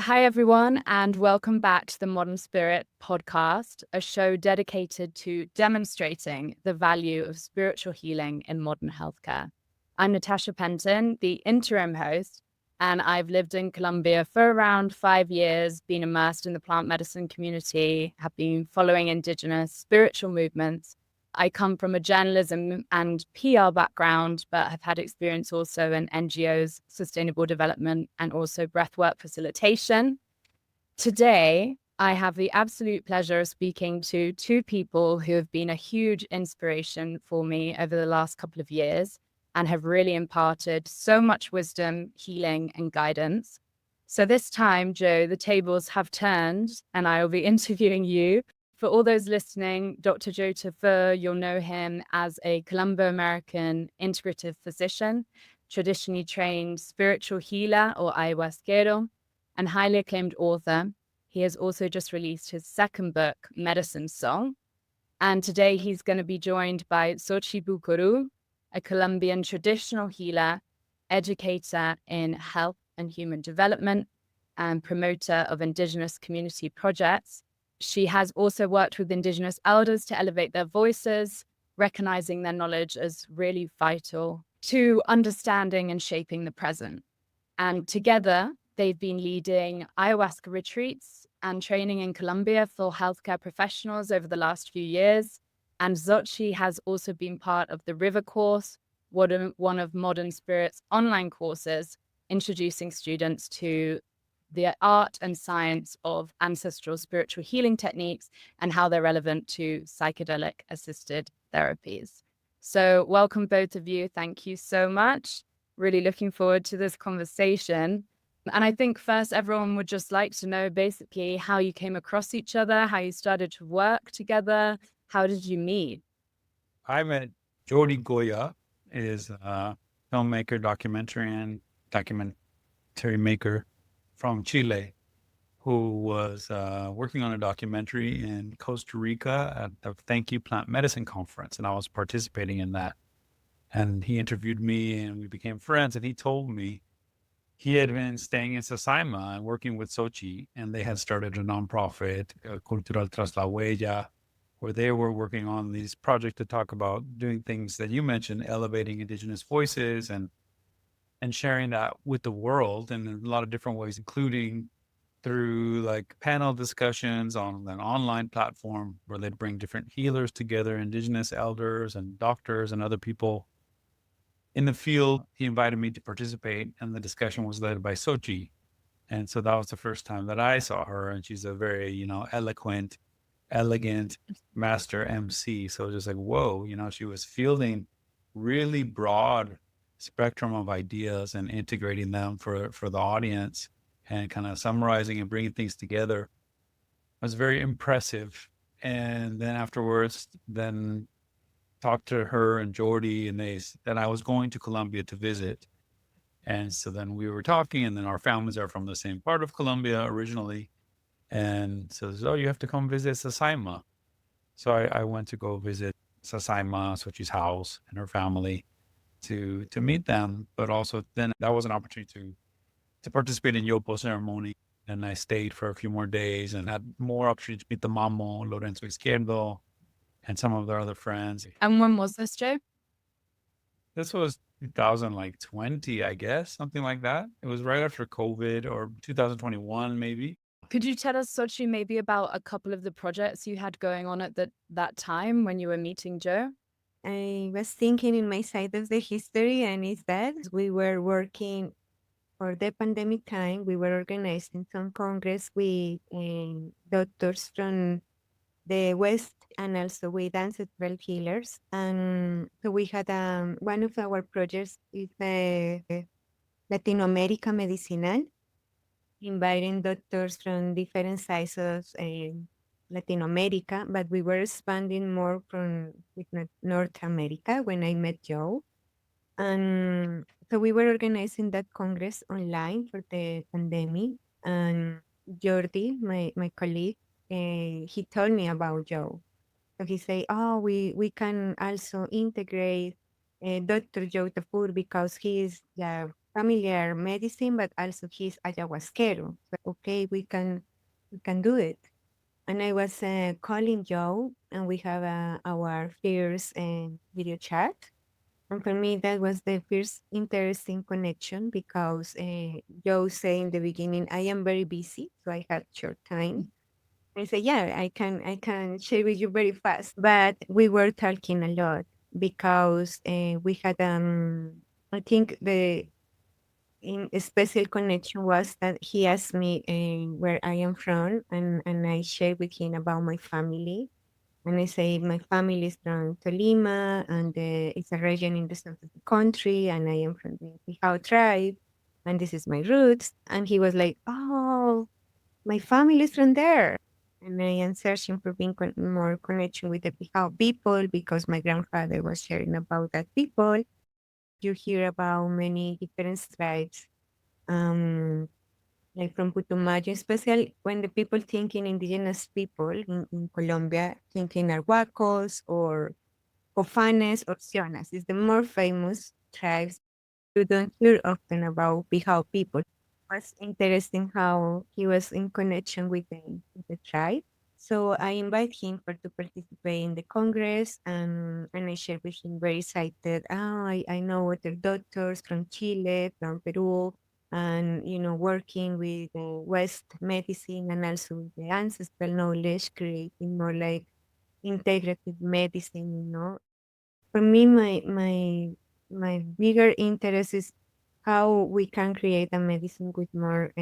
Hi, everyone, and welcome back to the Modern Spirit podcast, a show dedicated to demonstrating the value of spiritual healing in modern healthcare. I'm Natasha Pentin, the interim host, and I've lived in Colombia for around 5 years, been immersed in the plant medicine community, have been following Indigenous spiritual movements. I come from a journalism and PR background, but have had experience also in NGOs, sustainable development, and also breathwork facilitation. Today, I have the absolute pleasure of speaking to two people who have been a huge inspiration for me over the last couple of years and have really imparted so much wisdom, healing, and guidance. So this time, Joe, the tables have turned, and I will be interviewing you. For all those listening, Dr. Joe Tafur, you'll know him as a Colombo-American integrative physician, traditionally trained spiritual healer or Ayahuasquero, and highly acclaimed author. He has also just released his second book, Medicine Song. And today he's going to be joined by Xochi Bucuru, a Colombian traditional healer, educator in health and human development, and promoter of Indigenous community projects. She has also worked with Indigenous elders to elevate their voices, recognizing their knowledge as really vital to understanding and shaping the present. And together, they've been leading ayahuasca retreats and training in Colombia for healthcare professionals over the last few years. And Xochi has also been part of the River course, one of Modern Spirit's online courses, introducing students to the art and science of ancestral spiritual healing techniques and how they're relevant to psychedelic assisted therapies. So welcome both of you. Thank you so much. Really looking forward to this conversation. And I think first, everyone would just like to know basically how you came across each other, how you started to work together. How did you meet? I met Jordi Goya, is a filmmaker, documentary maker from Chile, who was working on a documentary in Costa Rica at the Thank You Plant Medicine Conference, and I was participating in that. And he interviewed me, and we became friends. And he told me he had been staying in Sasaima and working with Xochi, and they had started a nonprofit, Cultural Tras la Huella, where they were working on these projects to talk about doing things that you mentioned, elevating Indigenous voices and sharing that with the world in a lot of different ways, including through like panel discussions on an online platform where they'd bring different healers together, Indigenous elders and doctors and other people in the field. He invited me to participate, and the discussion was led by Xochi. And so that was the first time that I saw her, and she's a very, eloquent, elegant master MC. So just like, whoa, she was fielding really broad spectrum of ideas and integrating them for the audience and kind of summarizing and bringing things together. It was very impressive. And then afterwards, then talked to her and Jordy, and then I was going to Colombia to visit. And so then we were talking, and then our families are from the same part of Colombia originally. And so, oh, you have to come visit Sasaima. So I went to go visit Sasaima, Xochi's house, and her family to meet them. But also then that was an opportunity to participate in Yopo ceremony. And I stayed for a few more days and had more opportunity to meet the Mamo, Lorenzo Izquierdo, and some of their other friends. And when was this, Joe? This was 2020, I guess, something like that. It was right after COVID, or 2021, maybe. Could you tell us, Xochi, maybe about a couple of the projects you had going on at that time when you were meeting Joe? I was thinking in my side of the history, and it's that we were working for the pandemic time. We were organizing some congress with doctors from the West and also with ancestral healers. And so we had one of our projects is Latino-America Medicinal, inviting doctors from different sizes Latin America, but we were expanding more from North America when I met Joe. And so we were organizing that Congress online for the pandemic. And Jordi, my colleague, he told me about Joe. So he said, oh, we can also integrate Dr. Joe Tafur because he is familiar medicine, but also he's ayahuasquero. So, okay, we can do it. And I was calling Joe, and we have our first video chat. And for me, that was the first interesting connection because Joe said in the beginning, "I am very busy, so I had short time." I said, "Yeah, I can share with you very fast." But we were talking a lot because we had, I think the a special connection was that he asked me where I am from, and I shared with him about my family. And I say, my family is from Tolima, and it's a region in the south of the country, and I am from the Pijao tribe, and this is my roots. And he was like, "Oh, my family is from there." And I am searching for being more connection with the Pijao people because my grandfather was sharing about that people. You hear about many different tribes, um, like from Putumayo, especially when the people thinking indigenous people in Colombia, thinking Arhuacos or Cofanes or Sionas is the more famous tribes. You don't hear often about Pijao people. Was interesting how he was in connection with the tribe. So I invite him to participate in the Congress, and I share with him very excited. Oh, I know other doctors from Chile, from Peru, and working with West medicine and also with the ancestral knowledge, creating more like integrative medicine. For me, my bigger interest is how we can create a medicine with more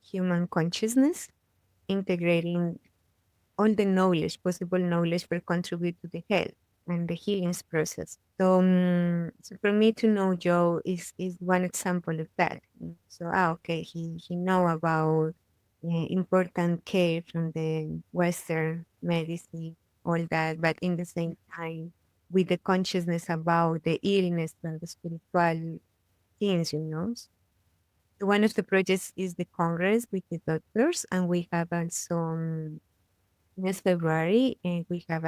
human consciousness, integrating all the knowledge, possible knowledge, will contribute to the health and the healing process. So, so for me to know Joe is one example of that. So, okay, he know about important care from the Western medicine, all that, but in the same time, with the consciousness about the illness and the spiritual things. So one of the projects is the Congress with the doctors, and we have also next February, we have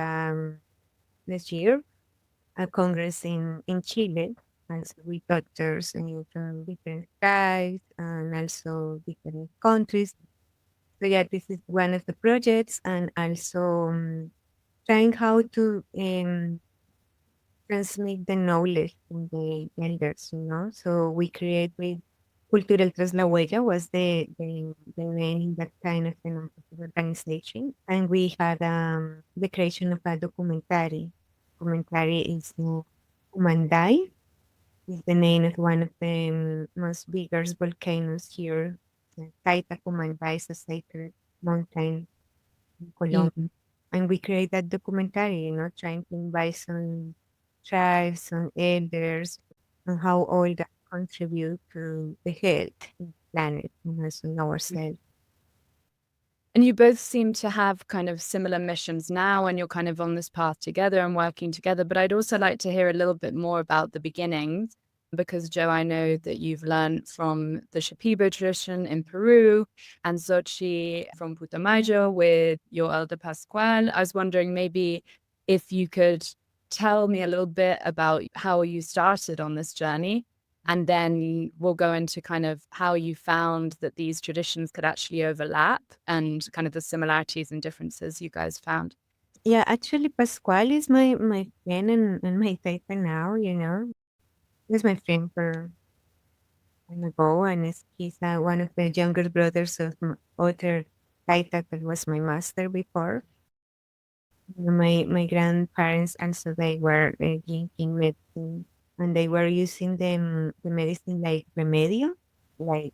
this year a congress in Chile, also with doctors and from different tribes and also different countries. So yeah, this is one of the projects, and also trying how to transmit the knowledge from the elders. So we create with Cultural Tras La Huella was the name that kind of organization. And we had the creation of a documentary. Documentary is Humandai, is the name of one of the most biggest volcanoes here. Taita Humandai is a sacred mountain in Colombia. And we create that documentary, trying to invite some tribes, some elders, and how all that contribute to the health of the planet and also ourselves. And you both seem to have kind of similar missions now, and you're kind of on this path together and working together. But I'd also like to hear a little bit more about the beginnings, because Joe, I know that you've learned from the Shipibo tradition in Peru and Xochi from Putumayo with your elder Pascual. I was wondering maybe if you could tell me a little bit about how you started on this journey. And then we'll go into kind of how you found that these traditions could actually overlap and kind of the similarities and differences you guys found. Yeah, actually, Pascual is my friend and my taita now. He's my friend for time ago, and he's one of the younger brothers of other taita that was my master before. My grandparents also they were drinking medicine, and they were using the medicine like remedio, like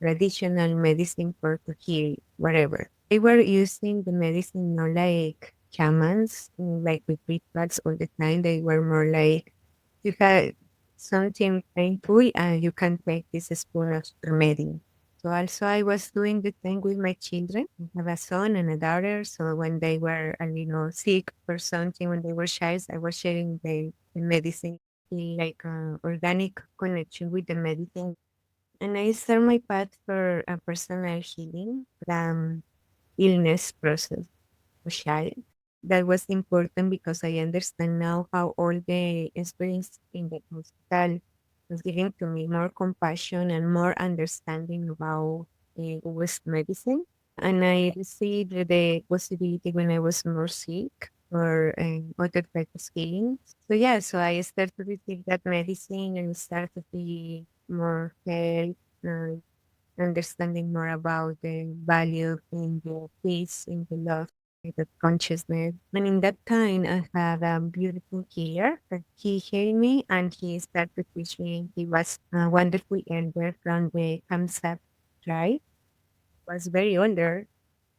traditional medicine for to heal whatever. They were using the medicine not like shamans, like with rituals all the time. They were more like you had something painful and you can take this spoon of remedio. So also I was doing the same with my children. I have a son and a daughter. So when they were, sick or something, when they were child, I was sharing the medicine, like organic connection with the medicine. And I start my path for a personal healing from illness process for child. That was important because I understand now how all the experience in the hospital was giving to me more compassion and more understanding about West medicine. And I received the possibility when I was more sick for other type of healing. So yeah, so I started to receive that medicine and started to be more health, understanding more about the value in the peace, in the love, in the consciousness. And in that time, I had a beautiful healer that he heard me and he started to teach me. He was a wonderful elder from the Kamsap tribe. Was very older.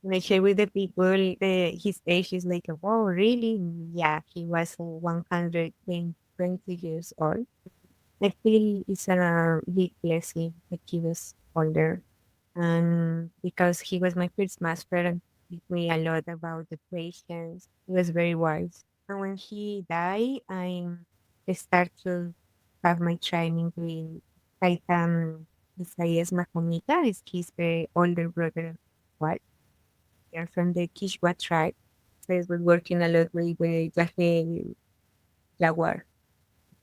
When I share with the people, his age is like, oh, really? Yeah, he was 120 years old. I feel it's a big blessing that he was older. And because he was my first master and taught me a lot about the patience, he was very wise. And when he died, I started to have my training with Kaitam Isaias Mahomita. Is his older brother. What? They're from the Kishwa tribe. So I was working a lot with Yagé Jaguar.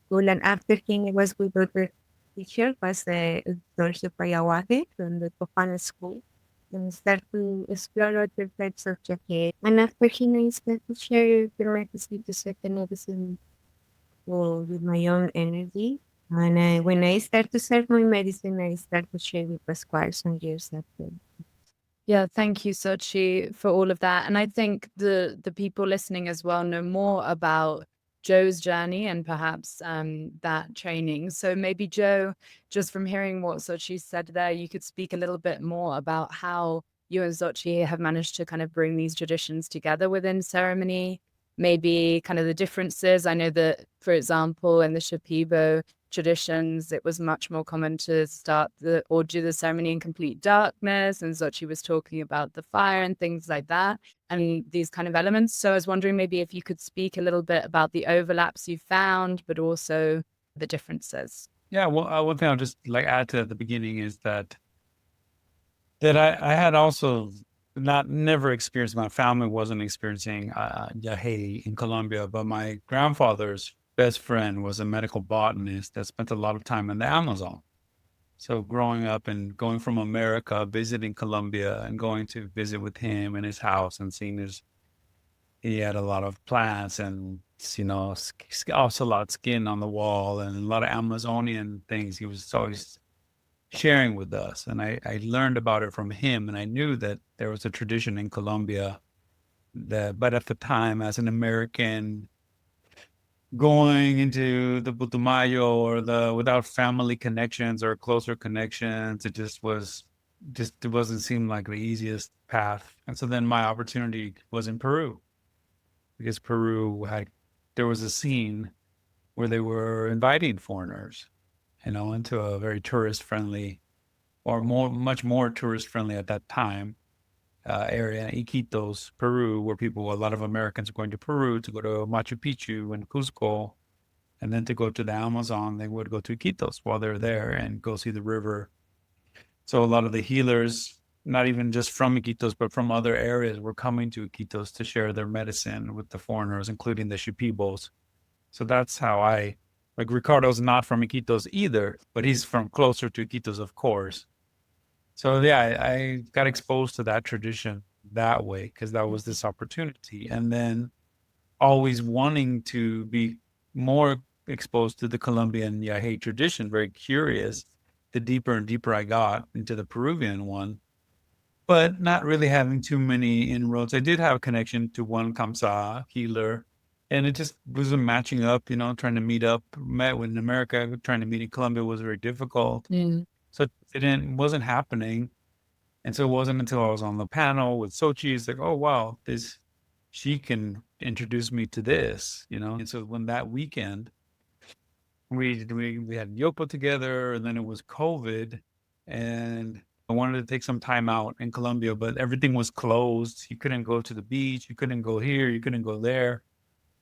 Well, and after him, I was with other teacher, was Dulce Payawaje from the Tofana school, and start to explore other types of jacket. And after him, I started to share the requisite to second medicine with my own energy. And when I start to serve my medicine, I start to share with Pascual some years after. Yeah, thank you, Xochi, for all of that. And I think the people listening as well know more about Joe's journey and perhaps that training. So maybe Joe, just from hearing what Xochi said there, you could speak a little bit more about how you and Xochi have managed to kind of bring these traditions together within ceremony, maybe kind of the differences. I know that, for example, in the Shipibo traditions, it was much more common to start or do the ceremony in complete darkness. And Xochi was talking about the fire and things like that, and these kind of elements. So I was wondering maybe if you could speak a little bit about the overlaps you found, but also the differences. Yeah, well, one thing I'll just like add to at the beginning is that I had also never experienced, my family wasn't experiencing Yagé in Colombia, but my grandfather's best friend was a medical botanist that spent a lot of time in the Amazon. So growing up and going from America, visiting Colombia and going to visit with him in his house and seeing he had a lot of plants and, also a lot of skin on the wall and a lot of Amazonian things. He was always sharing with us. And I learned about it from him. And I knew that there was a tradition in Colombia but at the time, as an American going into the Putumayo or without family connections or closer connections, it wasn't seem like the easiest path. And so then my opportunity was in Peru, because there was a scene where they were inviting foreigners, into a very tourist friendly, or much more tourist friendly at that time, area in Iquitos, Peru, where a lot of Americans are going to Peru to go to Machu Picchu and Cusco, and then to go to the Amazon. They would go to Iquitos while they're there and go see the river. So a lot of the healers, not even just from Iquitos, but from other areas, were coming to Iquitos to share their medicine with the foreigners, including the Shipibos. So that's how like Ricardo's not from Iquitos either, but he's from closer to Iquitos, of course. So yeah, I got exposed to that tradition that way because that was this opportunity. And then always wanting to be more exposed to the Colombian Yagé tradition, very curious, the deeper and deeper I got into the Peruvian one, but not really having too many inroads. I did have a connection to one Kamsa healer, and it just wasn't matching up, trying to met in America, trying to meet in Colombia was very difficult. So it wasn't happening. And so it wasn't until I was on the panel with Xochi, it's like, oh, wow, she can introduce me to this, And so when that weekend, we had yoga together, and then it was COVID, and I wanted to take some time out in Colombia, but everything was closed. You couldn't go to the beach. You couldn't go here. You couldn't go there.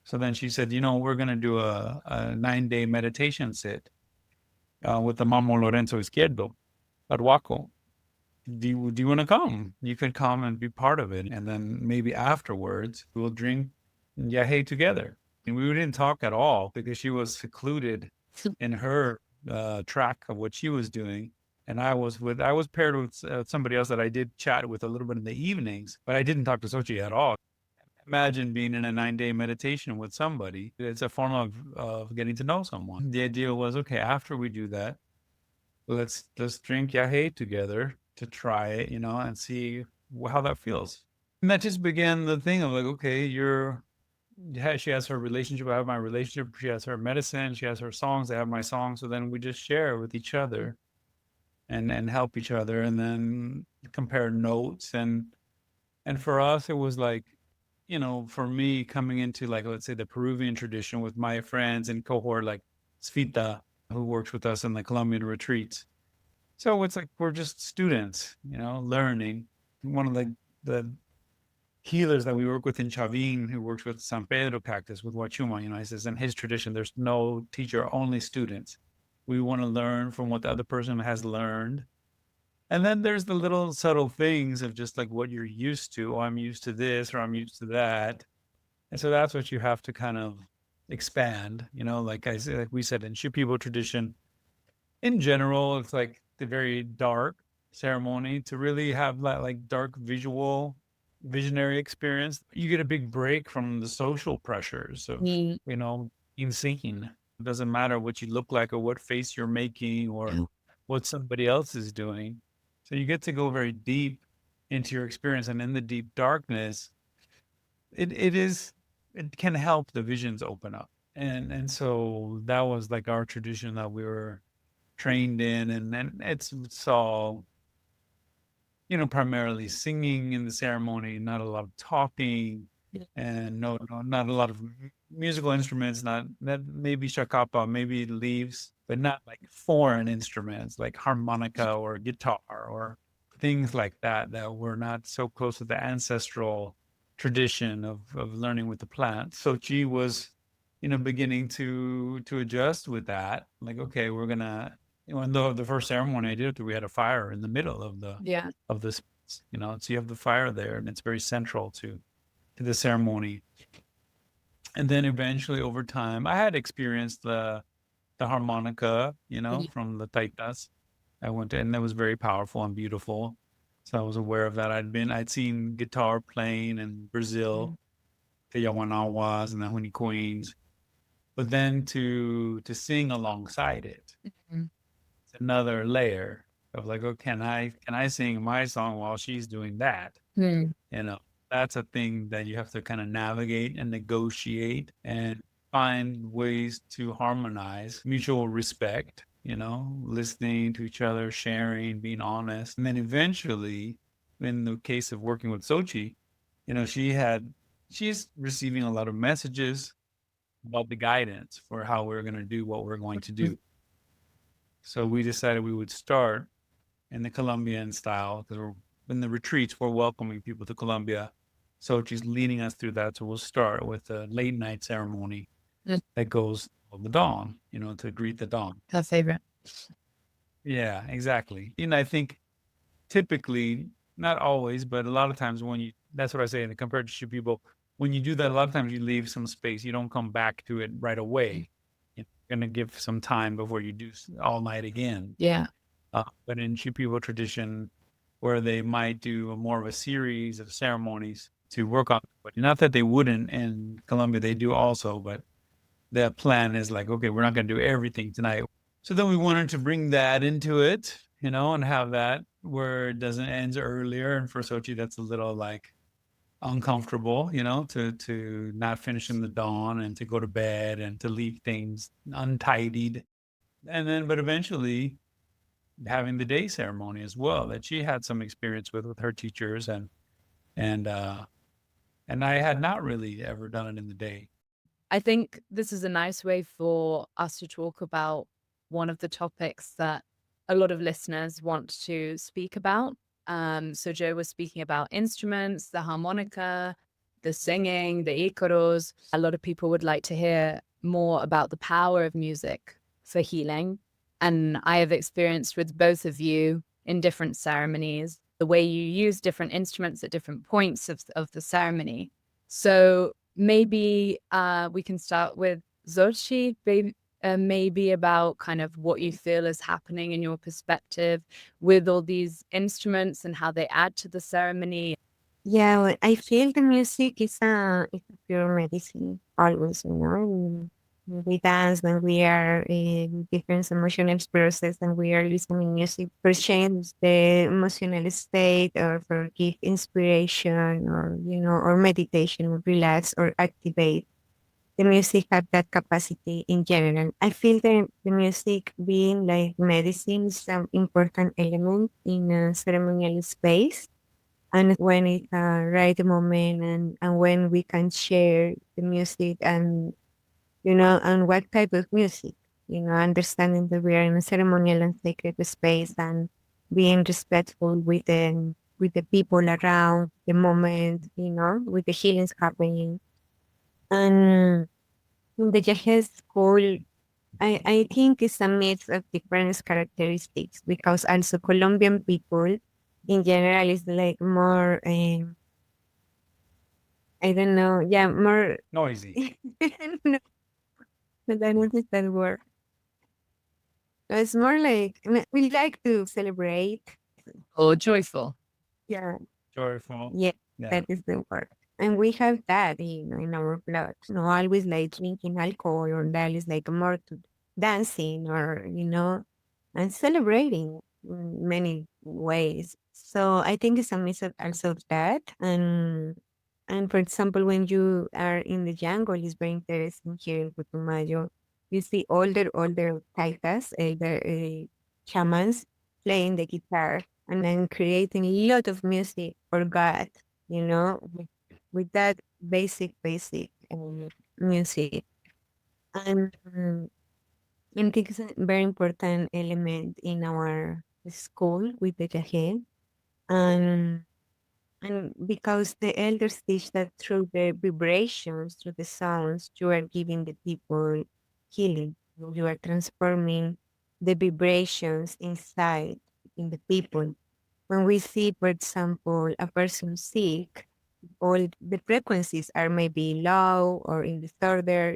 So then she said, we're going to do a 9-day meditation sit with the Mamo Lorenzo Izquierdo at Huaco. Do you want to come? You could come and be part of it. And then maybe afterwards we'll drink Yagé together. And we didn't talk at all because she was secluded in her track of what she was doing. And I was paired with somebody else that I did chat with a little bit in the evenings, but I didn't talk to Xochi at all. Imagine being in a 9-day meditation with somebody. It's a form of getting to know someone. The idea was, okay, after we do that, let's drink Yagé together to try it, and see how that feels. And that just began the thing of like, okay, she has her relationship, I have my relationship, she has her medicine, she has her songs, I have my songs. So then we just share with each other and help each other, and then compare notes. And for us, it was like, for me coming into, like, let's say the Peruvian tradition with my friends and cohort, like Svita, who works with us in the Colombian retreats. So it's like, we're just students, learning. One of the healers that we work with in Chavin, who works with San Pedro cactus with Huachuma, he says in his tradition, there's no teacher, only students. We want to learn from what the other person has learned. And then there's the little subtle things of just like what you're used to. Oh, I'm used to this, or I'm used to that. And so that's what you have to kind of expand, like I said, like we said, in Shipibo tradition, in general, it's like the very dark ceremony. To really have that like dark visionary experience, you get a big break from the social pressures of, being seen. It doesn't matter what you look like or what face you're making or what somebody else is doing. So you get to go very deep into your experience, and in the deep darkness, it can help the visions open up. And so that was like our tradition that we were trained in, and then it's all, primarily singing in the ceremony, not a lot of talking, and not a lot of musical instruments, not that, maybe shakapa, maybe leaves, but not like foreign instruments like harmonica or guitar or things like that were not so close to the ancestral tradition of learning with the plant. So she was, beginning to adjust with that. Like, okay, we're gonna, in the first ceremony I did, we had a fire in the middle of the space, so you have the fire there, and it's very central to the ceremony. And then eventually, over time, I had experienced the harmonica, from the taitas. I went to, and that was very powerful and beautiful. So I was aware of that. I'd seen guitar playing in Brazil, the Yawanawas and the Huni Queens, but then to sing alongside it, it's another layer of like, oh, can I sing my song while she's doing that? That's a thing that you have to kind of navigate and negotiate and find ways to harmonize, mutual respect, listening to each other, sharing, being honest. And then eventually, in the case of working with Xochi, she's receiving a lot of messages about the guidance for how we're going to do what we're going to do. So we decided we would start in the Colombian style, because in the retreats, we're welcoming people to Colombia. So she's leading us through that. So we'll start with a late night ceremony that goes till the dawn, to greet the dawn. Her favorite. Yeah, exactly. I think typically, not always, but a lot of times that's what I say, compared to people, when you do that, a lot of times you leave some space. You don't come back to it right away. You're going to give some time before you do all night again. Yeah. But in Shipibo tradition, where they might do more of a series of ceremonies to work on, but not that they wouldn't in Colombia, they do also, but the plan is like, okay, we're not going to do everything tonight. So then we wanted to bring that into it, and have that where it doesn't end earlier. And for Xochi, that's a little like uncomfortable, to not finish in the dawn and to go to bed and to leave things untidied. And then, but eventually having the day ceremony as well, that she had some experience with her teachers, and I had not really ever done it in the day. I think this is a nice way for us to talk about one of the topics that a lot of listeners want to speak about. So Joe was speaking about instruments, the harmonica, the singing, the icoros. A lot of people would like to hear more about the power of music for healing. And I have experienced with both of you in different ceremonies, the way you use different instruments at different points of the ceremony. So maybe we can start with Xochi. maybe about kind of what you feel is happening in your perspective with all these instruments and how they add to the ceremony? Yeah, well, I feel the music is a pure medicine always, When we dance, when we are in different emotional process and we are listening music for change the emotional state or for give inspiration or, or meditation or relax or activate. The music have that capacity in general. I feel the music being like medicine is an important element in a ceremonial space. And when it's a right moment and when we can share the music and, and what type of music, understanding that we are in a ceremonial and sacred space and being respectful with the people around the moment, with the healings happening. And the Yagé school, I think it's a mix of different characteristics because also Colombian people in general is like more, I don't know, yeah, more, Noisy. no, I don't know that word. No, it's more like, we like to celebrate. Or joyful? Yeah, Joyful. yeah, Yeah. that is the word. And we have that, in our blood. No, always like drinking alcohol or that is like more to dancing or, and celebrating in many ways. So I think it's a mix of also of that. And for example, when you are in the jungle, it's very interesting here in Putumayo. You see older taitas, the shamans playing the guitar and then creating a lot of music for God, with that basic music. And I think it's a very important element in our school with the Yagé. And, and because the elders teach that through the vibrations, through the sounds, you are giving the people healing. You are transforming the vibrations inside in the people. When we see, for example, a person sick, all the frequencies are maybe low or in disorder,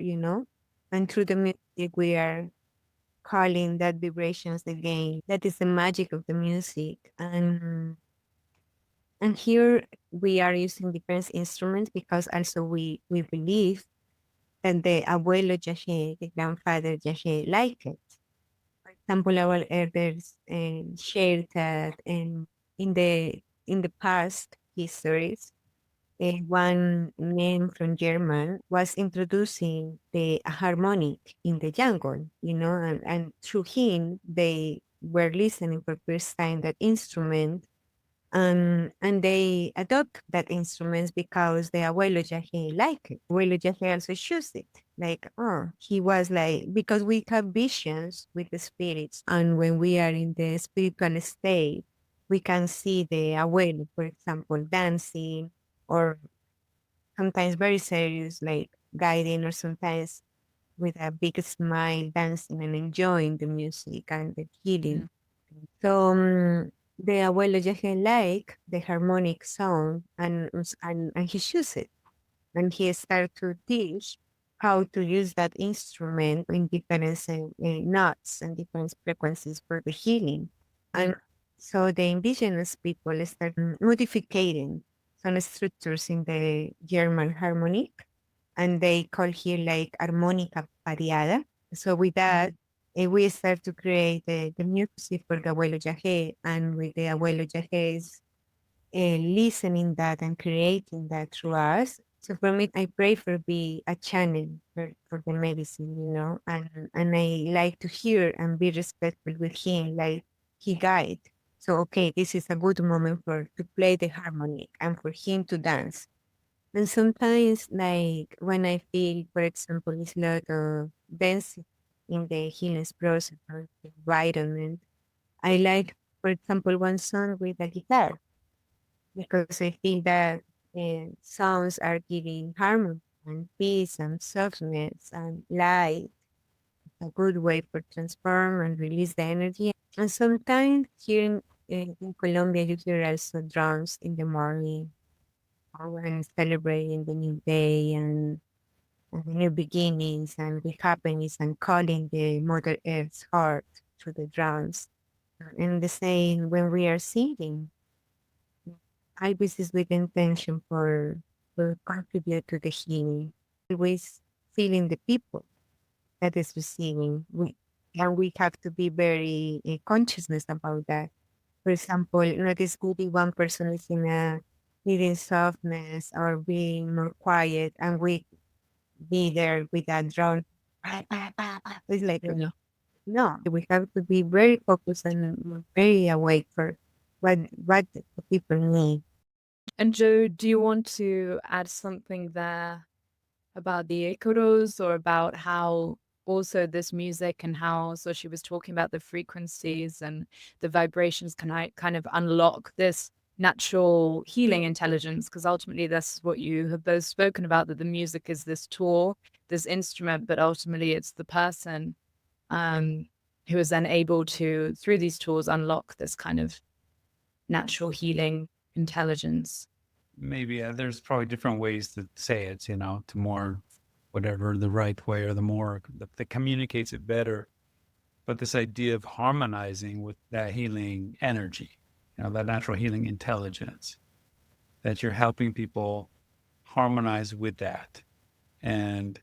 and through the music we are calling that vibrations again. That is the magic of the music. And here we are using different instruments because also we believe that the abuelo Yagé, the grandfather Yagé, like it. For example, our elders shared that in the past histories, one man from German was introducing the harmonic in the jungle, and through him they were listening for first time that instrument, and they adopt that instruments because the abuelo Yagé like it. Abuelo Yagé also choose it. Like, oh, he was like, because we have visions with the spirits, and when we are in the spiritual state, we can see the abuelo, for example, dancing, or sometimes very serious, like guiding, or sometimes with a big smile, dancing and enjoying the music and the healing. So the abuelo Yagé like the harmonic sound and he choose it. And he started to teach how to use that instrument in different notes and different frequencies for the healing. And so the indigenous people start modifying some structures in the German harmonic, and they call here like armónica pareada. So with that, we start to create the music for the abuelo Yagé, and with the abuelo Yagé's listening that and creating that through us. So for me, I pray for be a channel for the medicine, and I like to hear and be respectful with him, like he guide. So okay, this is a good moment to play the harmonic and for him to dance. And sometimes, like when I feel, for example, it's a lot of density in the healing process or the environment, I like, for example, one song with a guitar because I feel that sounds are giving harmony and peace and softness and light, a good way for transform and release the energy. And sometimes here in Colombia, you hear also drums in the morning or when celebrating the new day, and new beginnings and rehappiness and calling the Mother Earth's heart through the drums. And the same when we are singing, always is with intention for contribute to the healing. Always feeling the people that is receiving. And we have to be very consciousness about that. For example, not is good if one person is in a needing softness or being more quiet, and we be there with that drone. It's like, Yeah. no, we have to be very focused and very awake for what the people need. And Joe, do you want to add something there about the Ikoros or about how also this music and how so she was talking about the frequencies and the vibrations can kind of unlock this natural healing intelligence? Because ultimately that's what you have both spoken about, that the music is this tool, this instrument, but ultimately it's the person who is then able to, through these tools, unlock this kind of natural healing intelligence. Maybe there's probably different ways to say it, to more whatever the right way or the more that communicates it better. But this idea of harmonizing with that healing energy, that natural healing intelligence, that you're helping people harmonize with that. And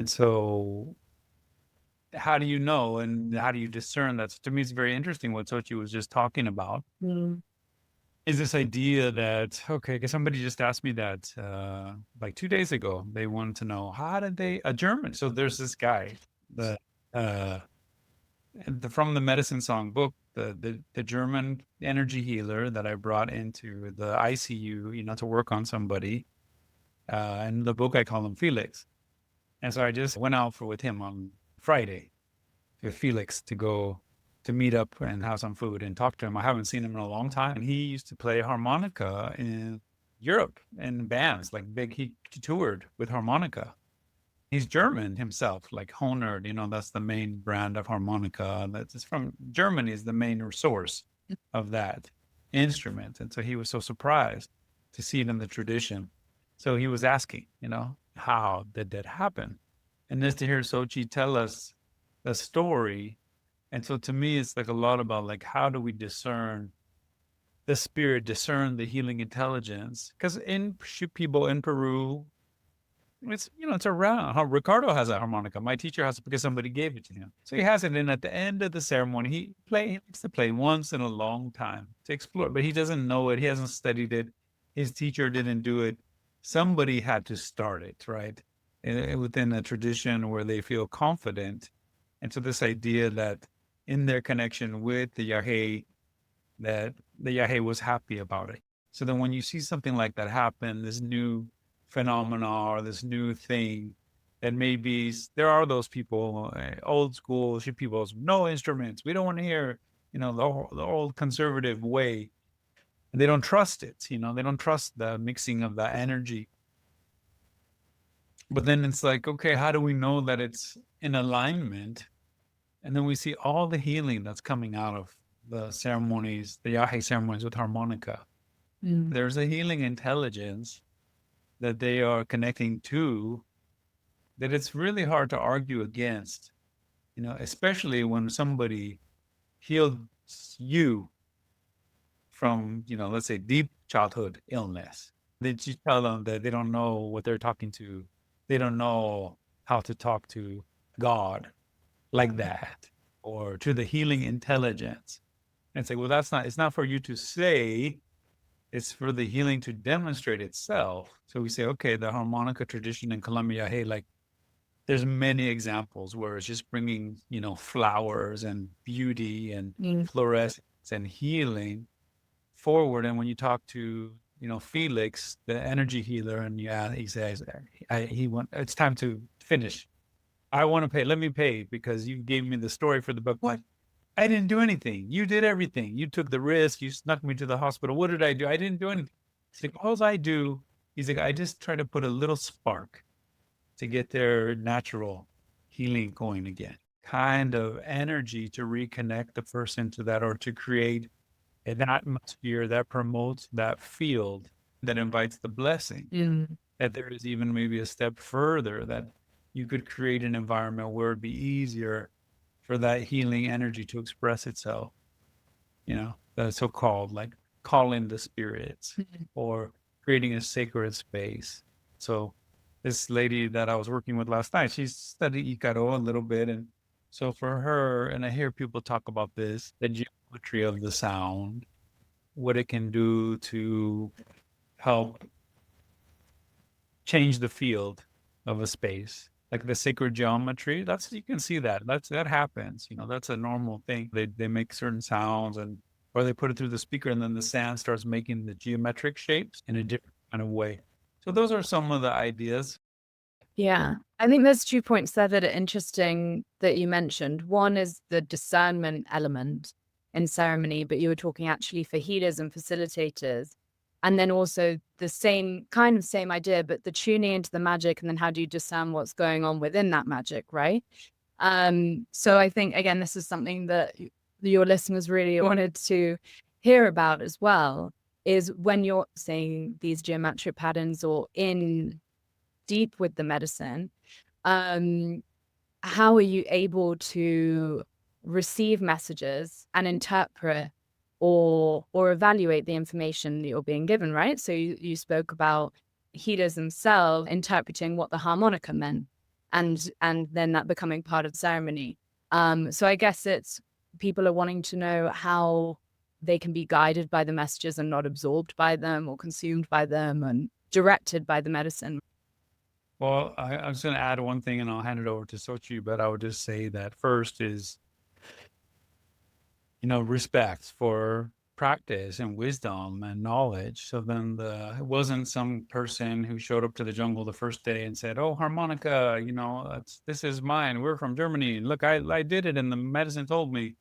so how do you know and how do you discern that? So to me, it's very interesting what Xochi was just talking about. Is this idea that, okay, because somebody just asked me that like 2 days ago. They wanted to know, how did a German. So there's this guy, from the Medicine Song book, the German energy healer that I brought into the ICU, to work on somebody. In the book, I call him Felix. And so I just went out with him on Friday with Felix to go to meet up and have some food and talk to him. I haven't seen him in a long time. And he used to play harmonica in Europe in bands, like he toured with harmonica. He's German himself, like Honor, that's the main brand of harmonica. That's from Germany, is the main source of that instrument. And so he was so surprised to see it in the tradition. So he was asking, how did that happen? And just to hear Xochi tell us the story. And so to me, it's like a lot about like, how do we discern the spirit, discern the healing intelligence? Because in people in Peru, it's around. How Ricardo has a harmonica. My teacher has it because somebody gave it to him. So he has it. And at the end of the ceremony, he likes to play once in a long time to explore, but he doesn't know it. He hasn't studied it. His teacher didn't do it. Somebody had to start it, right? Within a tradition where they feel confident. And so this idea that in their connection with the Yagé, that the Yagé was happy about it. So then when you see something like that happen, this new phenomena or this new thing, that maybe there are those people, old school people, no instruments. We don't want to hear, the old conservative way. And they don't trust it, they don't trust the mixing of the energy. But then it's like, okay, how do we know that it's in alignment? And then we see all the healing that's coming out of the ceremonies, the Yagé ceremonies with harmonica. There's a healing intelligence that they are connecting to that it's really hard to argue against, especially when somebody healed you from, let's say deep childhood illness. Then you tell them that they don't know what they're talking to. They don't know how to talk to God like that, or to the healing intelligence. And say, well, it's not for you to say, it's for the healing to demonstrate itself. So we say, okay, the harmonica tradition in Colombia, hey, like there's many examples where it's just bringing, flowers and beauty and fluorescence and healing forward. And when you talk to, Felix, the energy healer, and he says, it's time to finish. I want to pay. Let me pay because you gave me the story for the book. What? I didn't do anything. You did everything. You took the risk. You snuck me to the hospital. What did I do? I didn't do anything. He's like, all I do, he's like, I just try to put a little spark to get their natural healing going again. Kind of energy to reconnect the person to that, or to create an atmosphere that promotes that field that invites the blessing. that there is even maybe a step further, that you could create an environment where it'd be easier for that healing energy to express itself, the so-called like call in the spirits or creating a sacred space. So this lady that I was working with last night, she studied Icaro a little bit. And so for her, and I hear people talk about this, the geometry of the sound, what it can do to help change the field of a space. Like the sacred geometry, you can see that. That happens. That's a normal thing. They make certain sounds or they put it through the speaker, and then the sound starts making the geometric shapes in a different kind of way. So those are some of the ideas. Yeah. I think there's 2 points there that are interesting that you mentioned. One is the discernment element in ceremony, but you were talking actually for healers and facilitators. And then also the same idea, but the tuning into the magic, and then how do you discern what's going on within that magic, right? So I think, again, this is something that your listeners really wanted to hear about as well, is when you're saying these geometric patterns or in deep with the medicine, how are you able to receive messages and interpret or evaluate the information that you're being given, right? So you spoke about healers themselves interpreting what the harmonica meant, and then that becoming part of the ceremony. So I guess it's people are wanting to know how they can be guided by the messages and not absorbed by them or consumed by them and directed by the medicine. Well, I was going to add one thing, and I'll hand it over to Xochi, but I would just say that first is, respect for practice and wisdom and knowledge. So then it wasn't some person who showed up to the jungle the first day and said, "Oh, harmonica, this is mine. We're from Germany. Look, I did it, and the medicine told me."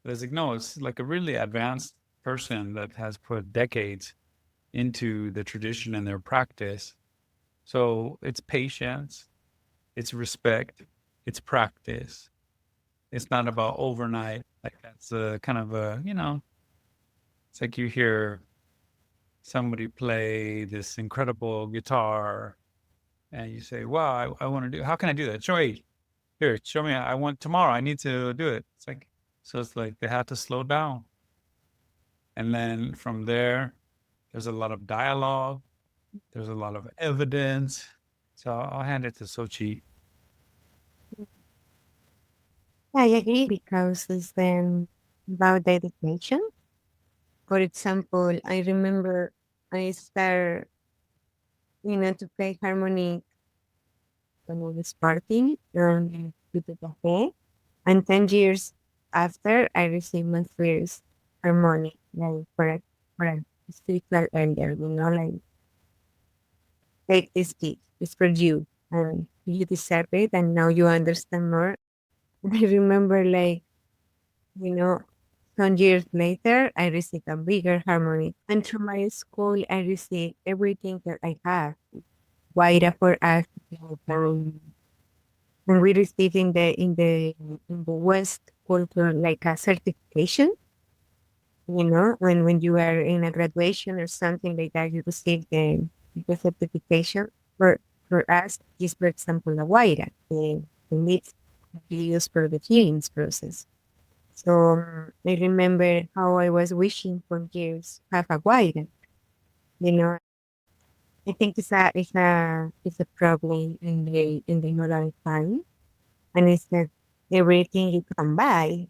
But it's like, no, it's like a really advanced person that has put decades into the tradition and their practice. So it's patience, it's respect, it's practice. It's not about overnight. Like that's kind of it's like you hear somebody play this incredible guitar and you say, wow, I want to how can I do that? Show me. I want tomorrow. I need to do it. It's like they had to slow down. And then from there's a lot of dialogue. There's a lot of evidence. So I'll hand it to Xochi. I agree because it's about dedication. For example, I remember I started, to play harmony when I was partying with the cafe. And 10 years after, I received my first harmony, like for a spiritual earlier, like, take this gift, it's for you, and you deserve it, and now you understand more. I remember, like, some years later, I received a bigger harmony. And through my school, I received everything that I have. Guaira for us. And we received in the West culture like a certification. When you are in a graduation or something like that, you receive the certification. For us, is, for example, the Guaira, the meat we use for the healing process. So I remember how I was wishing for years to have a guide. I think it's a problem in the modern time, and it's that everything you can buy.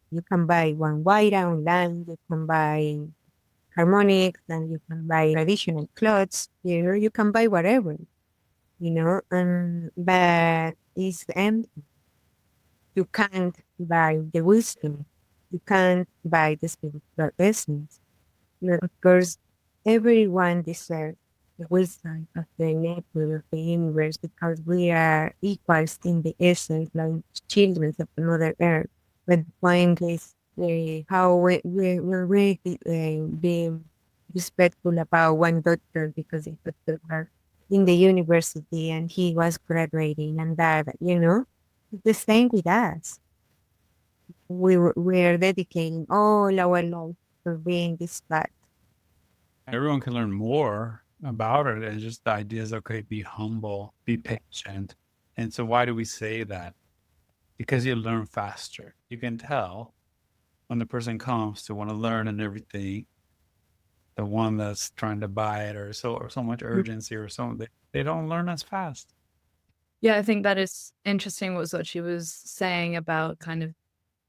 You can buy one guide online. You can buy harmonics, and you can buy traditional clothes. You can buy whatever. But it's empty. You can't buy the wisdom. You can't buy the spiritual essence. Of course, everyone deserves the wisdom of the nature of the universe because we are equals in the essence, like children of Mother Earth. But the point is how we're really being respectful about one doctor because he's a doctor in the university and he was graduating and that, the same with us. We're dedicating all our life for being this path. Everyone can learn more about it. And just the idea is, okay, be humble, be patient. And so why do we say that? Because you learn faster. You can tell when the person comes to want to learn and everything, the one that's trying to buy it or so much urgency or something, they don't learn as fast. Yeah, I think that is interesting what she was saying about kind of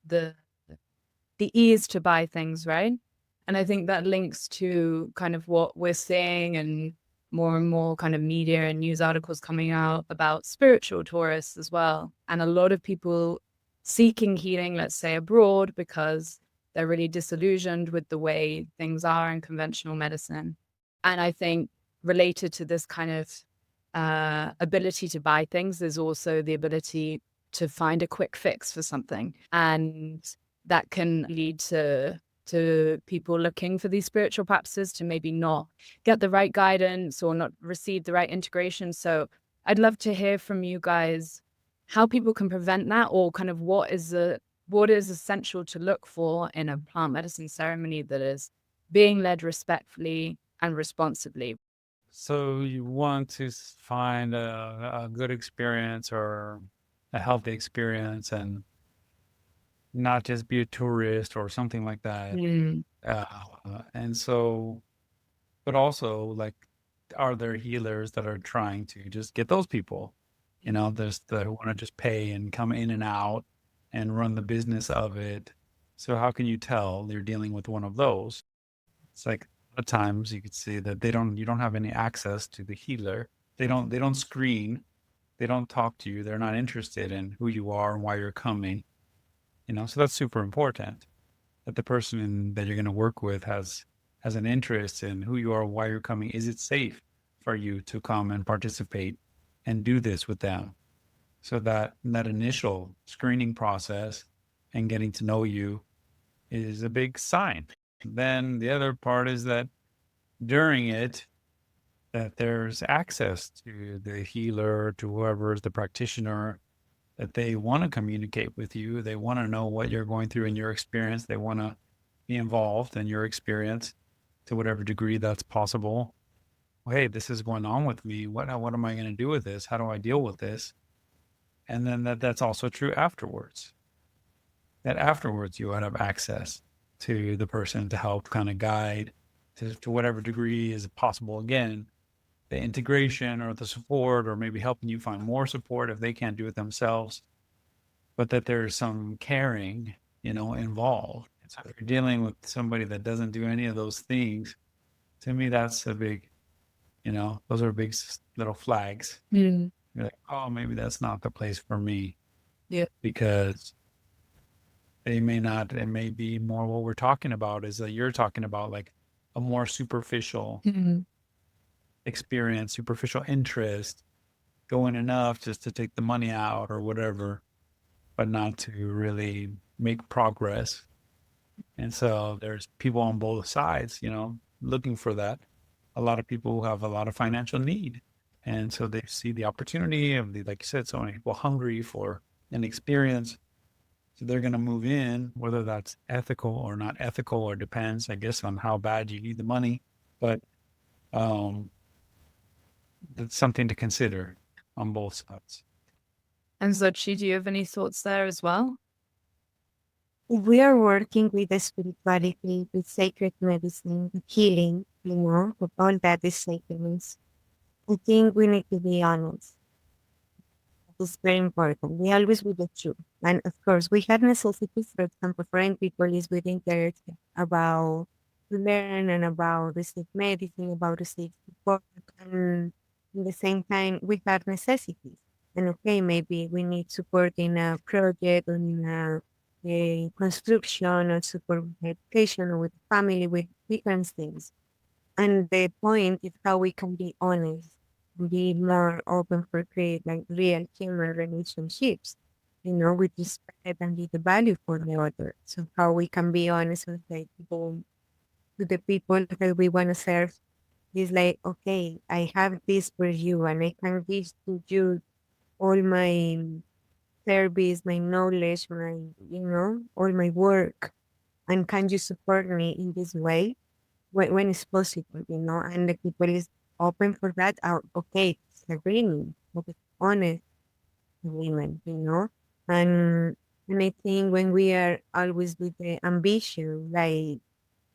the ease to buy things, right? And I think that links to kind of what we're seeing and more kind of media and news articles coming out about spiritual tourists as well. And a lot of people seeking healing, let's say abroad, because they're really disillusioned with the way things are in conventional medicine. And I think related to this kind of ability to buy things, there's also the ability to find a quick fix for something. And that can lead to people looking for these spiritual practices to maybe not get the right guidance or not receive the right integration. So I'd love to hear from you guys how people can prevent that, or kind of what is essential to look for in a plant medicine ceremony that is being led respectfully and responsibly. So you want to find a good experience or a healthy experience and not just be a tourist or something like that. Mm. And so, but also, like, are there healers that are trying to just get those people? There's the who want to just pay and come in and out and run the business of it. So how can you tell you're dealing with one of those? It's like a lot of times you could see that you don't have any access to the healer. They don't screen. They don't talk to you. They're not interested in who you are and why you're coming. So that's super important that the person that you're going to work with has an interest in who you are, why you're coming. Is it safe for you to come and participate and do this with them? So that initial screening process and getting to know you is a big sign. Then the other part is that during it, that there's access to the healer, to whoever is the practitioner, that they want to communicate with you. They want to know what you're going through in your experience. They want to be involved in your experience to whatever degree that's possible. Well, hey, this is going on with me. What am I going to do with this? How do I deal with this? And then that's also true afterwards. That afterwards you would have access to the person to help kind of guide to whatever degree is possible. Again, the integration or the support, or maybe helping you find more support if they can't do it themselves, but that there's some caring, involved. So if you're dealing with somebody that doesn't do any of those things, to me, that's a big, those are big little flags. Mm. You're like, oh, maybe that's not the place for me. Yeah. Because it may be more what we're talking about is that you're talking about, like a more superficial experience, superficial interest, going enough just to take the money out or whatever, but not to really make progress. And so there's people on both sides, looking for that. A lot of people who have a lot of financial need. And so they see the opportunity of like you said, so many people hungry for an experience. So they're going to move in, whether that's ethical or not ethical, or depends, I guess, on how bad you need the money. But that's something to consider on both sides. And Xochi, do you have any thoughts there as well? if we are working with the spirituality, with sacred medicine, with healing, with all that is sacredness, I think we need to be honest. It's very important. We always be the truth. And of course, we have necessities, for example, for young people is with interest about to learn and about receive medicine, about receive support. And at the same time, we have necessities. And okay, maybe we need support in a project or in a construction or support with education or with family, with different things. And the point is how we can be honest, be more open for create like real human relationships, with respect and with the value for the other. So how we can be honest with the people, to the people that we want to serve is like, okay, I have this for you and I can give to you all my service, my knowledge, all my work. And can you support me in this way when it's possible, and the people is open for that, or okay, it's agreement, but it's honest agreement, you know? And, and I think when we are always with the ambition, like,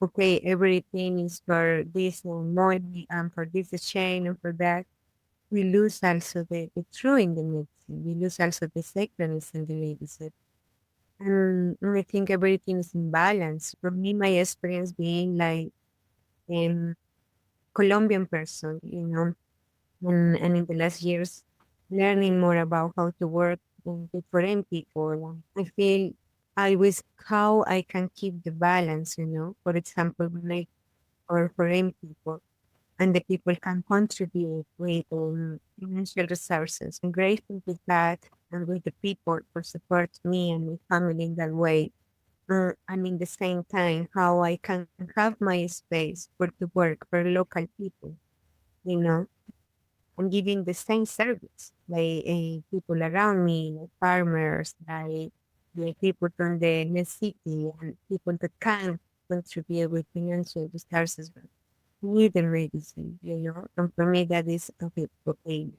okay, everything is for this money and for this chain and for that, we lose also the true in the medicine. We lose also the sacredness in the medicine. And I think everything is in balance. For me, my experience being like a Colombian person, you know, and in the last years, learning more about how to work with foreign people. I feel always how I can keep the balance, you know. For example, when I or foreign people, and the people can contribute with financial resources. I'm grateful with that and with the people for support me and my family in that way. And in the same time, how I can have my space for to work for local people, you know, and giving the same service like people around me, like farmers, like people from the next city, and people that can contribute with financial resources with the medicine, you know. And for me, that is okay. We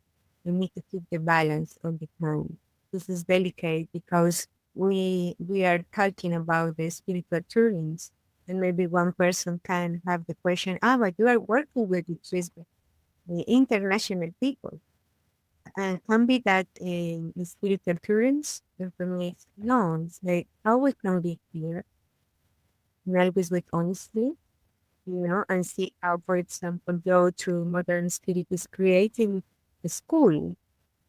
need to keep the balance all the time. This is delicate because we are talking about the spiritual tourings, and maybe one person can have the question, ah, but you are working with the international people, and can be that the spiritual tourings. And for me, it's no, it's like how we can be here, and always with honesty, you know, and see how, for example, go to modern spirit is creating a school.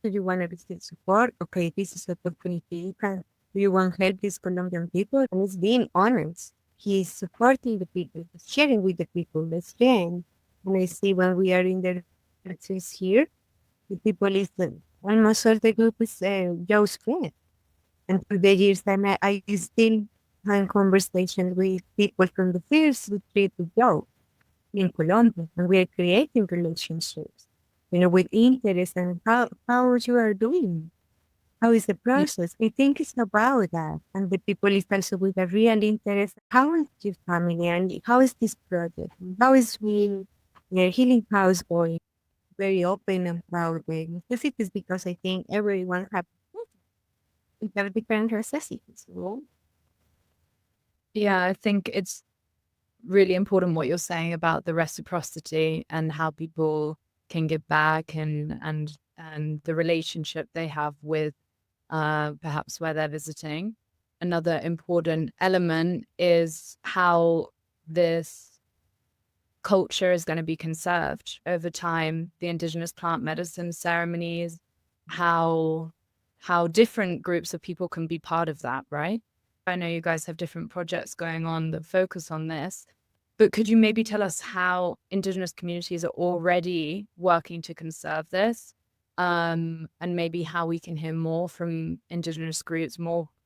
Do you want to receive support? Okay, this is an opportunity. Do you want help these Colombian people? And it's being honest. He's supporting the people, he's sharing with the people, the strength. And I see when we are in the retreats here, the people listen. Almost all the group is Joe Met. And through the years, I still have conversations with people from the first retreat to Joe in Colombia, and we are creating relationships, you know, with interest and how you are doing. How is the process? I think it's about that. And the people is also with a real interest. How is your family and how is this project? How is the healing house going? Very open and proud way. Necessities because I think everyone have different necessities, you know? Yeah, I think it's really important what you're saying about the reciprocity and how people can give back and the relationship they have with perhaps where they're visiting. Another important element is how this culture is going to be conserved over time, the indigenous plant medicine ceremonies, how different groups of people can be part of that, right? I know you guys have different projects going on that focus on this, but could you maybe tell us how indigenous communities are already working to conserve this? And maybe how we can hear more from indigenous groups,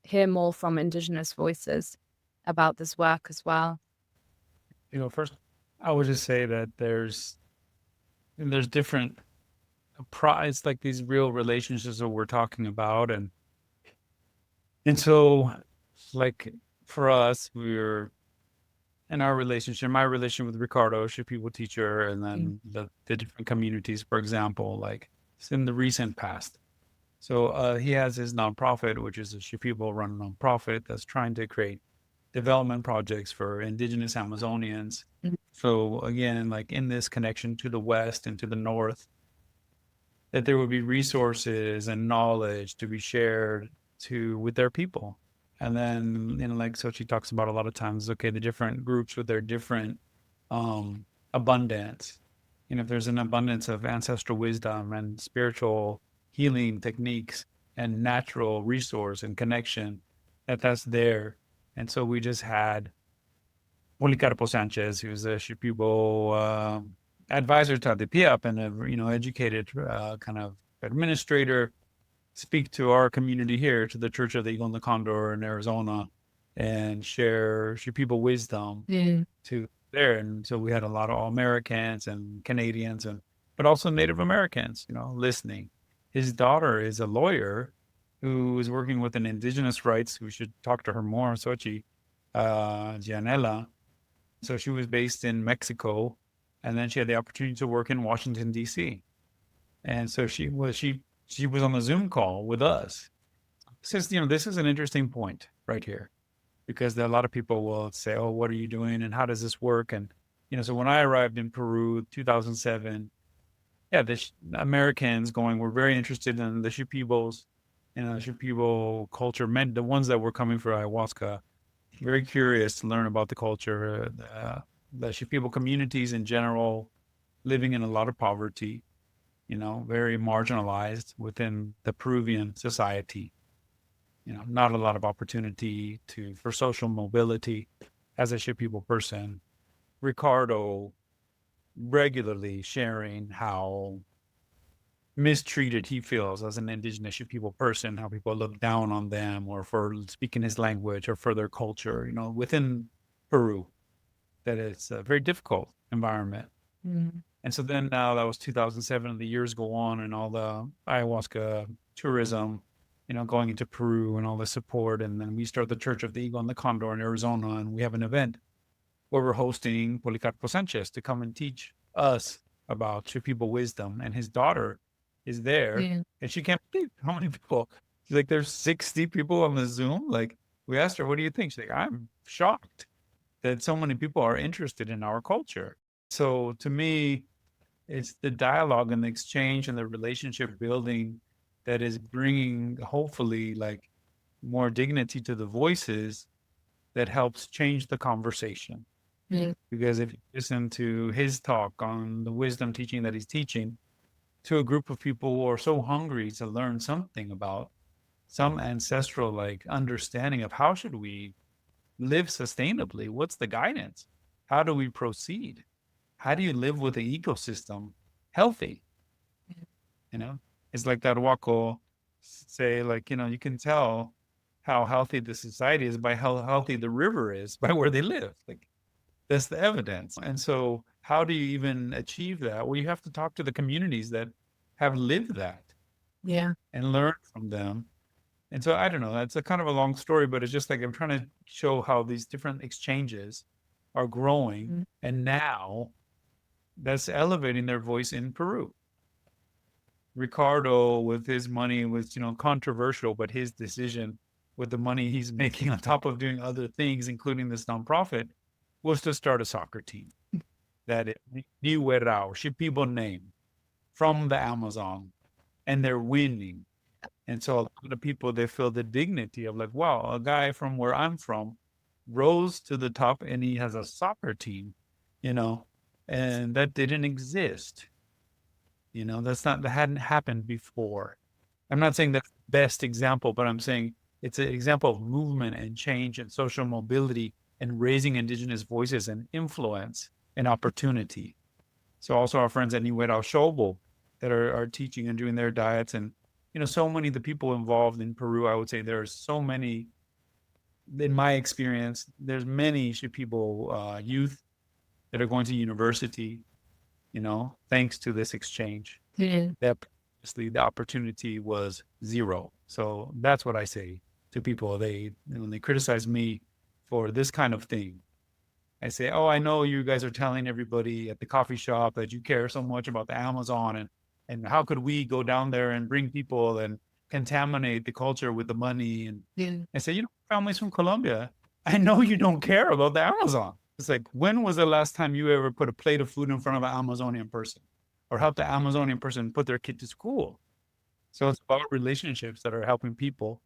hear more from indigenous voices about this work as well. First, I would just say that there's different it's like these real relationships that we're talking about, and so like for us, we're in our relationship, my relation with Ricardo, Shipibo teacher, and then the different communities, for example, like it's in the recent past. So he has his nonprofit, which is a Shipibo run nonprofit that's trying to create development projects for indigenous Amazonians. So again, like in this connection to the West and to the North, that there would be resources and knowledge to be shared with their people. And then, like Xochi talks about a lot of times, okay, the different groups with their different abundance. If there's an abundance of ancestral wisdom and spiritual healing techniques and natural resource and connection, that's there. And so we just had Policarpo Sanchez, who's a Shipibo advisor to the PIAP and a educated kind of administrator, speak to our community here, to the Church of the Eagle and the Condor in Arizona, and share Shipibo wisdom to there. And so we had a lot of all Americans and Canadians, but also Native Americans, listening. His daughter is a lawyer who is working with an indigenous rights. We should talk to her more, Xochi, Gianella. So she was based in Mexico, And then she had the opportunity to work in Washington, D.C. And so she was on the Zoom call with us. Since, this is an interesting point right here, because a lot of people will say, oh, what are you doing? And how does this work? And, so when I arrived in Peru, 2007, the Americans were very interested in the Shipibos and the Shipibo culture, the ones that were coming for ayahuasca, very curious to learn about the culture, the Shipibo communities in general, living in a lot of poverty, very marginalized within the Peruvian society. Not a lot of opportunity for social mobility as a Shipibo person. Ricardo regularly sharing how mistreated he feels as an indigenous Shipibo person, how people look down on them or for speaking his language or for their culture, within Peru, that it's a very difficult environment. Mm. And so then now that was 2007, and the years go on and all the ayahuasca tourism, going into Peru and all the support. And then we start the Church of the Eagle and the Condor in Arizona. And we have an event where we're hosting Policarpo Sanchez to come and teach us about Shipibo wisdom. And his daughter is there. Yeah. And she can't believe how many people. She's like, there's 60 people on the Zoom. Like, we asked her, what do you think? She's like, I'm shocked that so many people are interested in our culture. So to me, it's the dialogue and the exchange and the relationship building that is bringing, hopefully, like more dignity to the voices that helps change the conversation. Mm. Because if you listen to his talk on the wisdom teaching that he's teaching to a group of people who are so hungry to learn something about some ancestral like understanding of how should we live sustainably, what's the guidance, how do we proceed, how do you live with the ecosystem healthy? It's like that Wako say, like, you can tell how healthy the society is by how healthy the river is by where they live. Like, that's the evidence. And so how do you even achieve that? Well, you have to talk to the communities that have lived that Yeah. and learn from them. And so I don't know, that's a kind of a long story, but it's just like I'm trying to show how these different exchanges are growing. Mm. And now that's elevating their voice in Peru. Ricardo, with his money, was, controversial, but his decision with the money he's making on top of doing other things, including this nonprofit, was to start a soccer team that is Yagecera, or Shipibo name, from the Amazon, and they're winning. And so a lot of people, they feel the dignity of like, wow, a guy from where I'm from rose to the top and he has a soccer team, and that didn't exist. That hadn't happened before. I'm not saying that's the best example, but I'm saying it's an example of movement and change and social mobility and raising indigenous voices and influence and opportunity. So also our friends at Niwera Shobo that are teaching and doing their diets, and so many of the people involved in Peru, I would say there's so many, in my experience, there's many Shipibo youth that are going to university, thanks to this exchange. Yeah. That previously the opportunity was zero. So that's what I say to people. When they criticize me for this kind of thing, I say, oh, I know you guys are telling everybody at the coffee shop that you care so much about the Amazon, and how could we go down there and bring people and contaminate the culture with the money? And Yeah. I say, families from Colombia, I know you don't care about the Amazon. It's like, when was the last time you ever put a plate of food in front of an Amazonian person or helped the Amazonian person put their kid to school? So it's about relationships that are helping people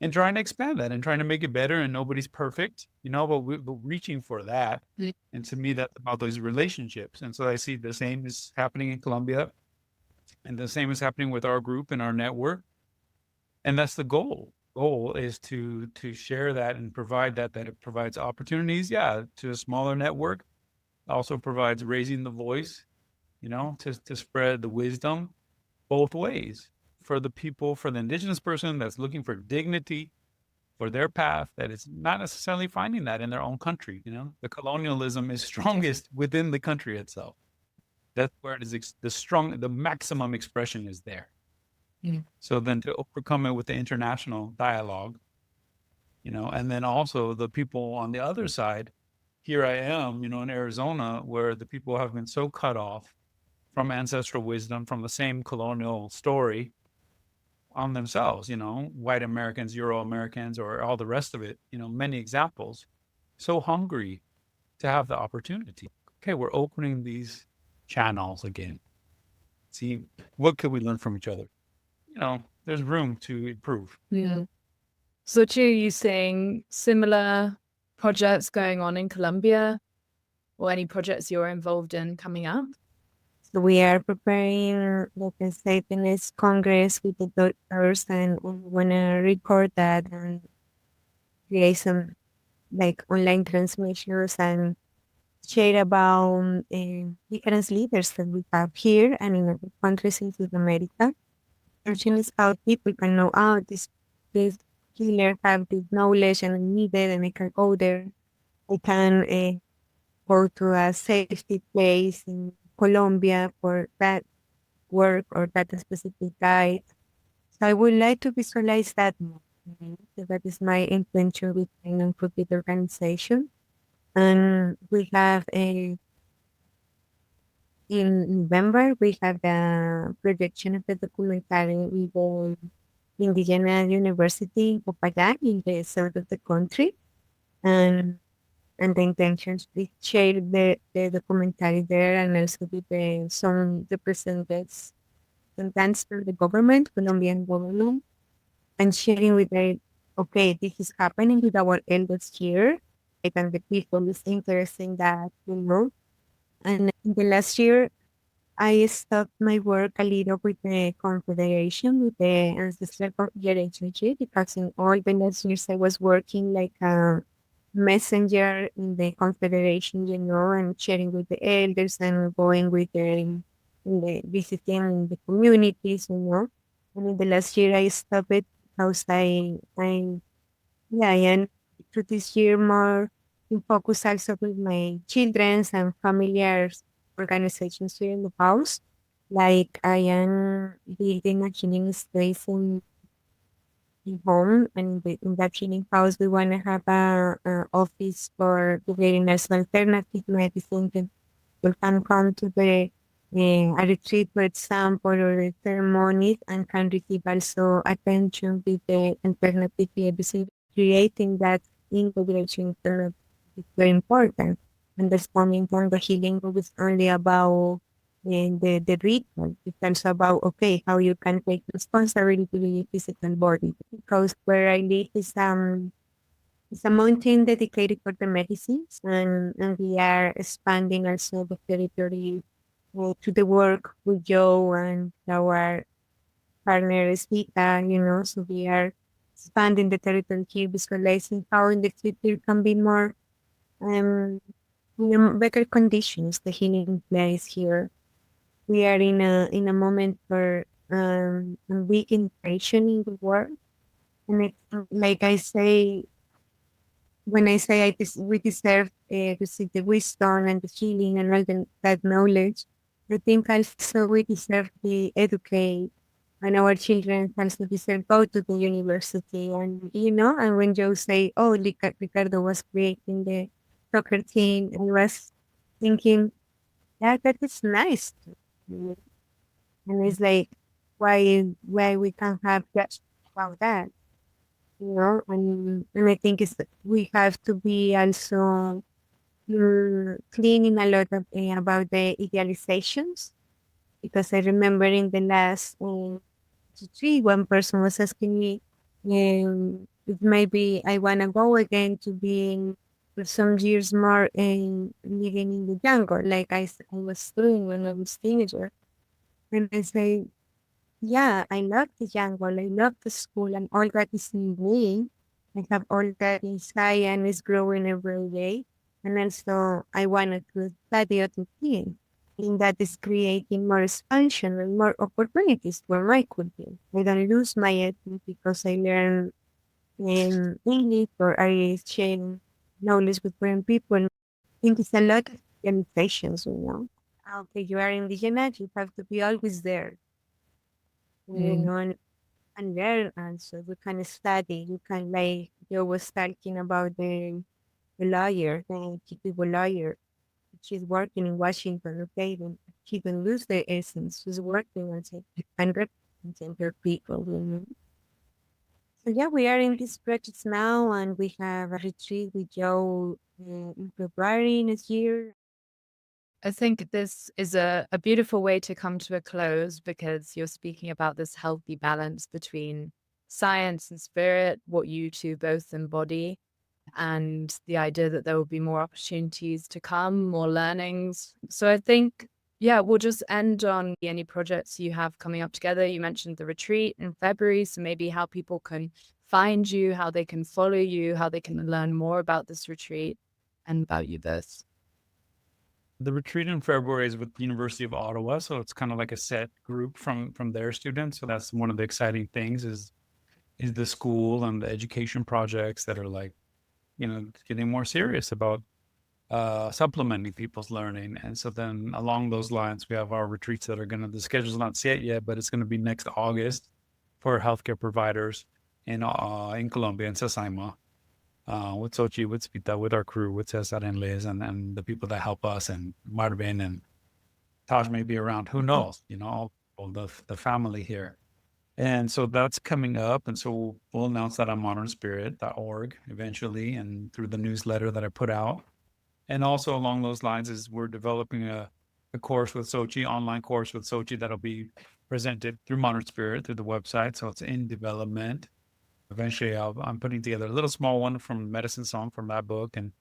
and trying to expand that and trying to make it better. And nobody's perfect, but we're reaching for that. Yeah. And to me, that's about those relationships. And so I see the same is happening in Colombia, and the same is happening with our group and our network. And that's the goal. Goal is to share that and provide that it provides opportunities, to a smaller network. Also provides raising the voice, to spread the wisdom both ways for the people, for the indigenous person that's looking for dignity for their path, that is not necessarily finding that in their own country. The colonialism is strongest within the country itself. That's where it is the maximum expression is there. Yeah. So then to overcome it with the international dialogue, and then also the people on the other side here I am, in Arizona, where the people have been so cut off from ancestral wisdom, from the same colonial story on themselves, white Americans, Euro Americans, or all the rest of it, many examples, so hungry to have the opportunity. Okay, we're opening these channels again. See, what could we learn from each other? There's room to improve. Yeah. Xochi, are you seeing similar projects going on in Colombia, or any projects you're involved in coming up? So we are preparing, like I said, the next Congress with the doctors, and we want to record that and create some like online transmissions and share about different leaders that we have here and in other countries in South America. Searching is how people can know, oh, this healer have this knowledge and I need it, and I can go there. I can go to a safety place in Colombia for that work or that specific guide. So I would like to visualize that more. So that is my intention with the non-profit organization. And we have in November, we have the projection of the documentary with the Indigenous University in Popayán in the south of the country. And the intention is share the documentary there, and also with some representatives sometimes from the government, Colombian government, and sharing with them, okay, this is happening with our elders here, and the people is interested in that, And in the last year, I stopped my work a little with the Confederation, with the Ancestral Yagé, because in all the last years I was working like a messenger in the Confederation, and sharing with the elders and going with the visiting the communities, And in the last year I stopped it because I am to this year more in focus also with my children's and familiars organizations here in the house. Like I am building a healing space in home, and in that healing house we want to have a office for creating as alternative medicine that people can come to the a retreat, for example, or the ceremonies, and can receive also attention with the alternative medicine. Creating that integration is very important. Understanding from the healing is only about the ritual. It's also about, okay, how you can take responsibility to the physical body. Because where I live is it's a mountain dedicated for the medicines, and we are expanding also the territory to the work with Joe and our partner is Vita, so we are expanding the territory here, visualizing how in the future can be more better conditions, the healing place here. We are in a moment for big integration in the world. And like I say, when I say we deserve to see the wisdom and the healing and all that knowledge, I think also we deserve to be educated, and our children also deserve go to the university. And when Joe say, oh, Ricardo was creating the soccer team, I was thinking, yeah, that is nice. And it's like, why we can't have just about that? And I think we have to be also cleaning a lot of, about the idealizations, because I remember in the last retreat, one person was asking me if maybe I want to go again to being for some years more living in the jungle, like I was doing when I was teenager. And I say, yeah, I love the jungle. I love the school and all that is in me. I have all that inside and is growing every day. And also, I wanted to study other things. And that is creating more expansion and more opportunities for my culture. I don't lose my ethnic because I learn English or I share knowledge with foreign people. I think it's a lot of limitations. Okay, you are indigenous, you have to be always there. And learn, and so you can study. You can, like Joe was talking about the a lawyer, and she is a lawyer. She's working in Washington, okay? And she can lose the essence. She's working as a and representing her people. So yeah, we are in this project now, and we have a retreat with Joe in February next year. I think this is a beautiful way to come to a close because you're speaking about this healthy balance between science and spirit, what you two both embody, and the idea that there will be more opportunities to come, more learnings. So I think, yeah, we'll just end on any projects you have coming up together. You mentioned the retreat in February, so maybe how people can find you, how they can follow you, how they can learn more about this retreat and about you both. The retreat in February is with the University of Ottawa, so it's kind of like a set group from their students. So that's one of the exciting things is the school and the education projects that are like, getting more serious about supplementing people's learning. And so then along those lines, we have our retreats that are the schedule's not set yet, but it's going to be next August for healthcare providers in Colombia, in Sasaima. With Xochi, with Spita, with our crew, with Cesar and Liz, and the people that help us, and Marvin and Taj may be around. Who knows? All the family here. And so that's coming up. And so we'll announce that on modernspirit.org eventually, and through the newsletter that I put out. And also along those lines is we're developing a course with Xochi, online course with Xochi that'll be presented through Modern Spirit, through the website. So it's in development. Eventually, I'm putting together a little small one from Medicine Song from that book, and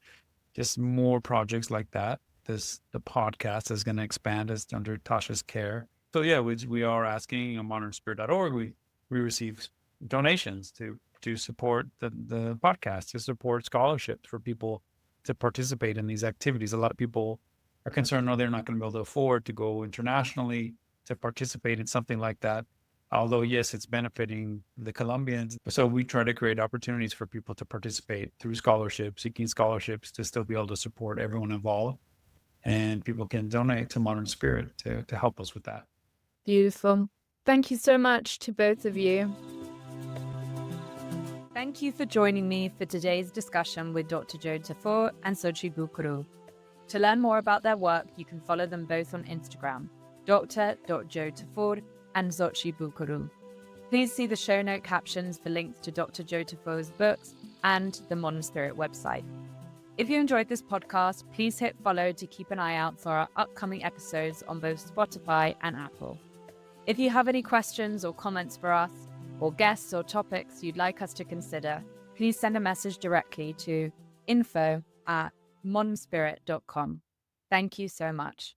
just more projects like that. The podcast is going to expand as under Tasha's care. So yeah, we are asking on modernspirit.org. We receive donations to support the podcast, to support scholarships for people to participate in these activities. A lot of people are concerned, they're not going to be able to afford to go internationally to participate in something like that. Although, yes, it's benefiting the Colombians. So we try to create opportunities for people to participate through scholarships, seeking scholarships to still be able to support everyone involved. And people can donate to Modern Spirit to help us with that. Beautiful. Thank you so much to both of you. Thank you for joining me for today's discussion with Dr. Joe Tafur and Xochi Bucuru. To learn more about their work, you can follow them both on Instagram, Dr.Joe Tafur and Xochi Bucuru. Please see the show note captions for links to Dr. Joe Tafur's books and the Modern Spirit website. If you enjoyed this podcast, please hit follow to keep an eye out for our upcoming episodes on both Spotify and Apple. If you have any questions or comments for us, or guests or topics you'd like us to consider, please send a message directly to info@modernspirit.com. Thank you so much.